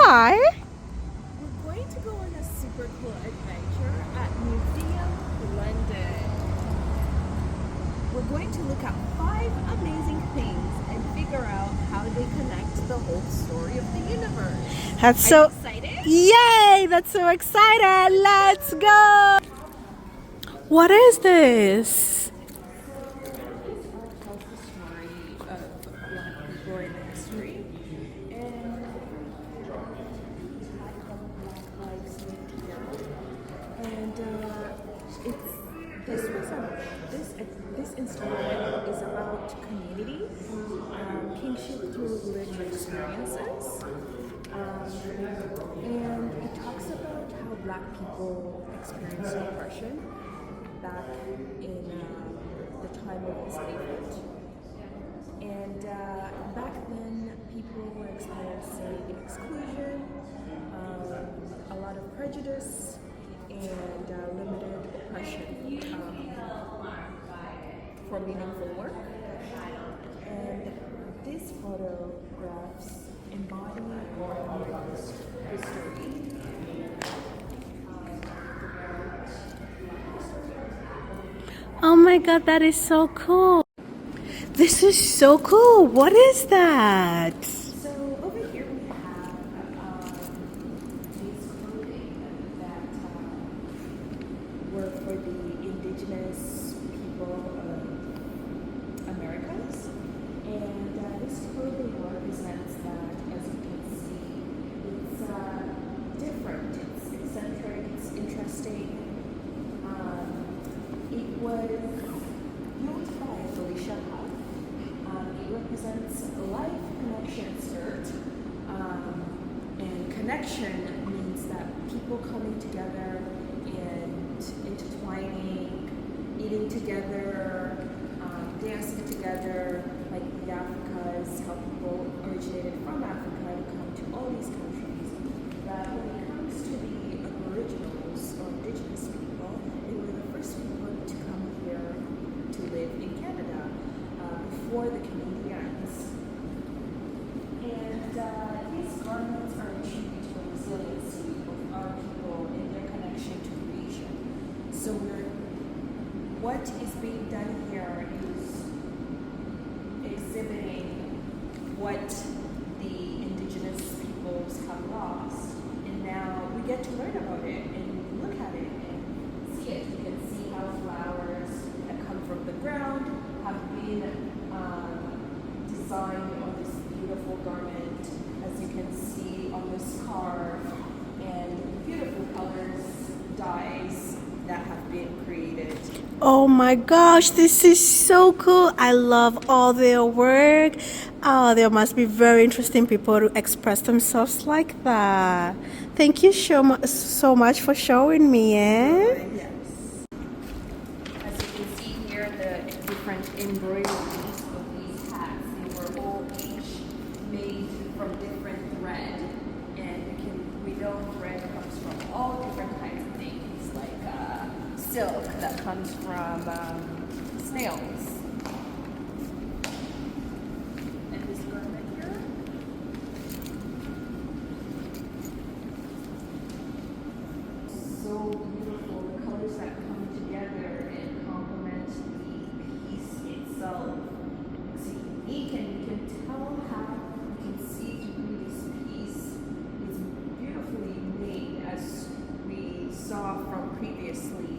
Why? We're going to go on a super cool adventure at Museum London. We're going to look at 5 amazing things and figure out how they connect the whole story of the universe. That's Are so. you excited? Yay! That's so excited. Let's go. What is this? Tells the story of Black people in history and how Black lives live together. And this installment is about community, kingship through lived experiences, and it talks about how Black people experienced oppression back in the time of enslavement. And back then, people were experiencing exclusion, a lot of prejudice, and limited oppression for meaningful work. And these photographs embody history. Oh my god, that is so cool. This is so cool. What is that? So over here we have these clothing that were for the indigenous people of Americas. And this clothing represents that, as you can see, it's different, it's eccentric, it's interesting. It was built by Felicia Huff. It represents a life connection skirt. And connection means that people coming together and intertwining, eating together, dancing together, like the Africas, how people originated from Africa to come to all these countries. But when it comes to the Aboriginals or indigenous people, they were the first people to come here to live in Canada before the Canadians. And these garments are a tribute to the resiliency of our people and their connection to creation. So what is being done here is exhibiting what the indigenous peoples have lost. And now we get to learn about it and look at it and see it. You can see how flowers that come from the ground have been designed on this beautiful garment, as you can see on this scarf, and beautiful colors, dyes that have been created. Oh my gosh, this is so cool. I love all their work. Oh, there must be very interesting people to express themselves like that. Thank you so much for showing me, eh? Yes. As you can see here, the different embroideries of these hats, they were all each made from different thread. And we know thread comes from all different kinds of things, like silk that comes from snails. And this garment here, so beautiful, the colors that come together and complement the piece itself. It's unique, and you can tell how you can see through this piece is beautifully made, as we saw from previously.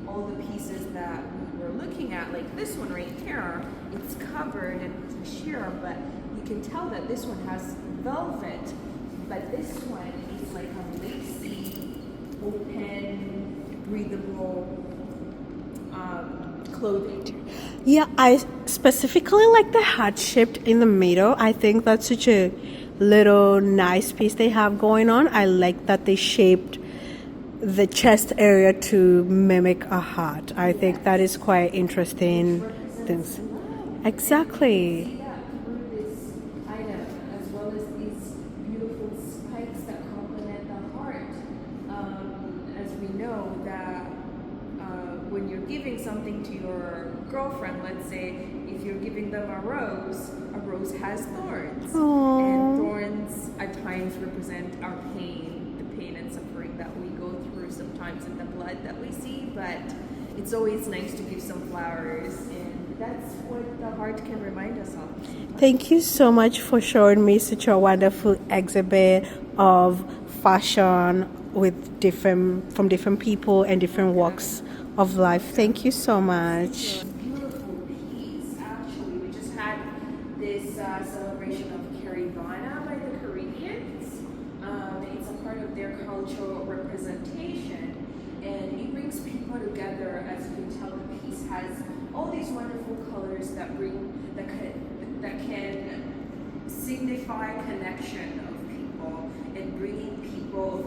All the pieces that we were looking at, like this one right here, it's covered in sheer, but you can tell that this one has velvet, but this one is like a lacy, open, breathable clothing. Yeah, I specifically like the heart shaped in the middle. I think that's such a little nice piece they have going on. I like that they shaped the chest area to mimic a heart. I think that is quite interesting. Things. Exactly. Yeah, through this item, as well as these beautiful spikes that complement the heart. As we know that when you're giving something to your girlfriend, let's say, if you're giving them a rose has thorns. Aww. And thorns at times represent our pain, the pain and suffering that we go through sometimes in the blood that we see, but it's always nice to give some flowers, and that's what the heart can remind us of. Thank you so much for showing me such a wonderful exhibit of fashion with from different people and different walks of life. Thank you so much. Beautiful piece. Actually, we just had this celebration of Caravana by the Caribbeans. It's a part of their cultural representation, and it brings people together. As you can tell, the piece has all these wonderful colors that can signify connection of people and bringing people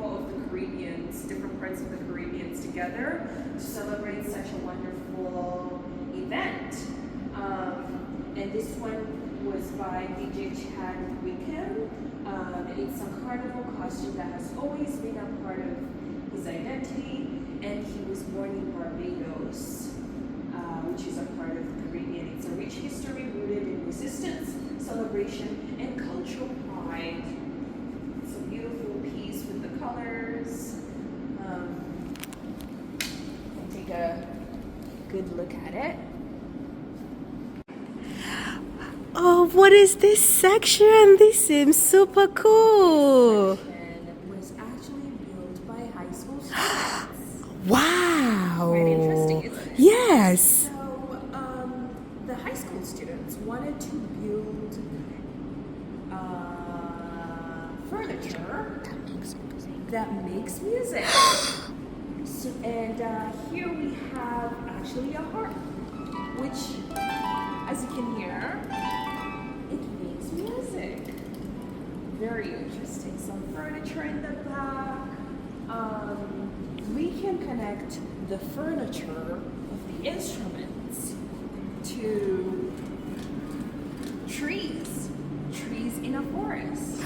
of the Caribbeans, different parts of the Caribbeans together to celebrate such a wonderful event. And this one was by DJ Chad Wickham. It's a carnival costume that has always been a part of his identity, and he was born in Barbados, which is a part of the Caribbean. It's a rich history rooted in resistance, celebration, and cultural pride. It's a beautiful piece with the colors. Take a good look at it. Oh, what is this section? This seems super cool. And was actually built by high school students. Wow. Quite interesting, isn't it? Yes. So, the high school students wanted to build furniture that makes music. So, and here we have actually a harp, which, as you can hear, it makes music. Very interesting. Some furniture in the back. We can connect the furniture of the instruments to trees in a forest.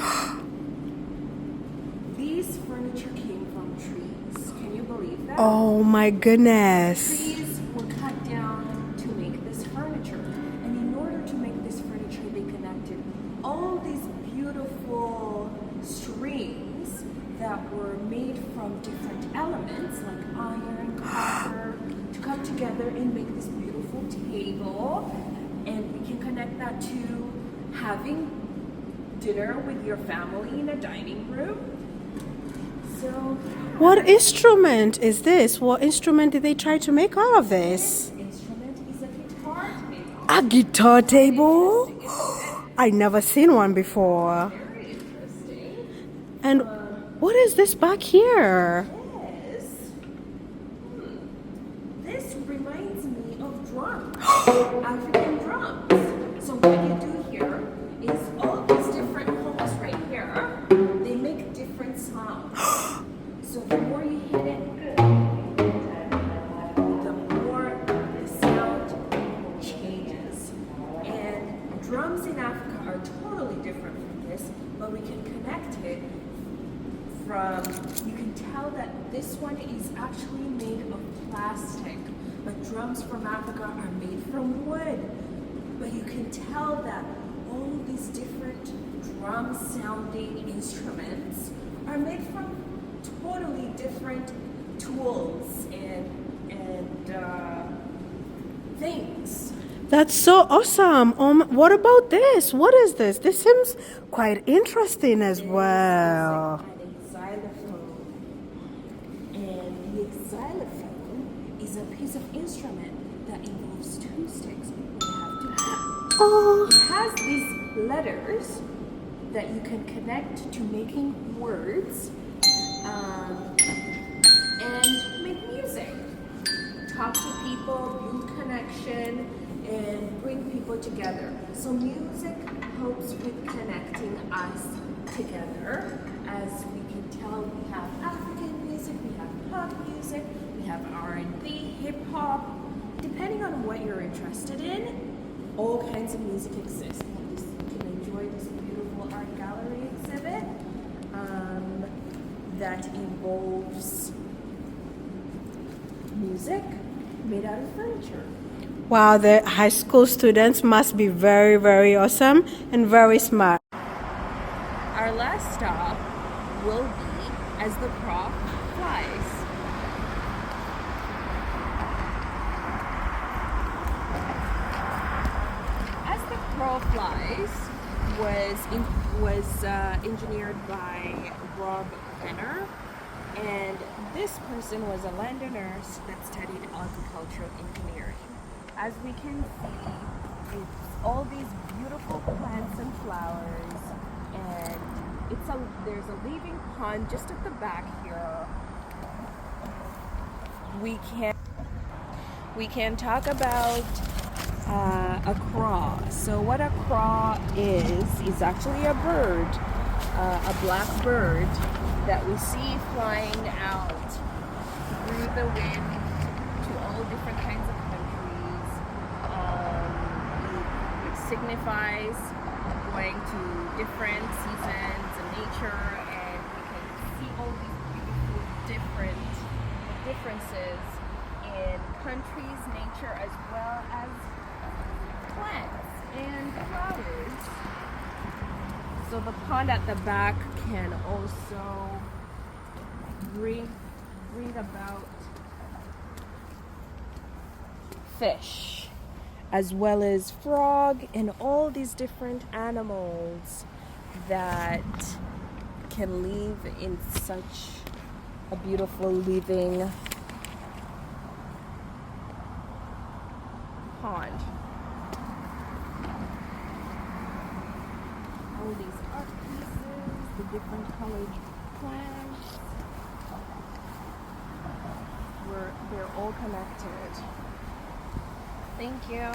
These furniture came from trees. Can you believe that? Oh my goodness. Trees were cut down to make this furniture. And in order to make this furniture, they connected all these beautiful strings that were made from different elements like iron, copper, to come together and make this beautiful table. And we can connect that to having dinner with your family in a dining room. So, What instrument is this? What instrument did they try to make out of this? instrument is a guitar table. A guitar table? I never seen one before. Very interesting. And what is this back here? Yes. This reminds me of drums, African drums. So what you do here is all these different holes right here, they make different sounds. So the more you hit it, the more the sound changes. And drums in Africa are totally different from this, but we can connect it from, you can tell that this one is actually made of plastic, but drums from Africa are made from wood. But you can tell that all these different drum sounding instruments are made from totally different tools and things. That's so awesome. What about this? What is this? This seems quite interesting as well. And a xylophone. And the xylophone is a piece of instrument that involves two sticks. We have to Oh, It has these letters that you can connect to making words and make music. Talk to people, build connection, and bring people together. So music helps with connecting us together. As we can tell, we have African music, we have pop music, we have R&B, hip hop. Depending on what you're interested in, all kinds of music exist. You can enjoy this beautiful art gallery exhibit that involves music made out of furniture. Wow, the high school students must be very, very awesome and very smart. Our last stop will be as the crow flies. As the Crow Flies was engineered by Rob Venner, and this person was a landowner that studied agricultural engineering. As we can see, it's all these beautiful plants and flowers, and there's a leaving pond just at the back here. We can talk about a craw. So what a craw is actually a bird, a black bird that we see flying out through the wind to all different kinds of countries. It signifies going to different seasons and nature, and we can see all these beautiful differences in countries, nature, as well as plants and flowers. So the pond at the back can also bring about fish, as well as frog and all these different animals that can live in such a beautiful living pond. All these art pieces, the different colored plants, they're all connected. Thank you.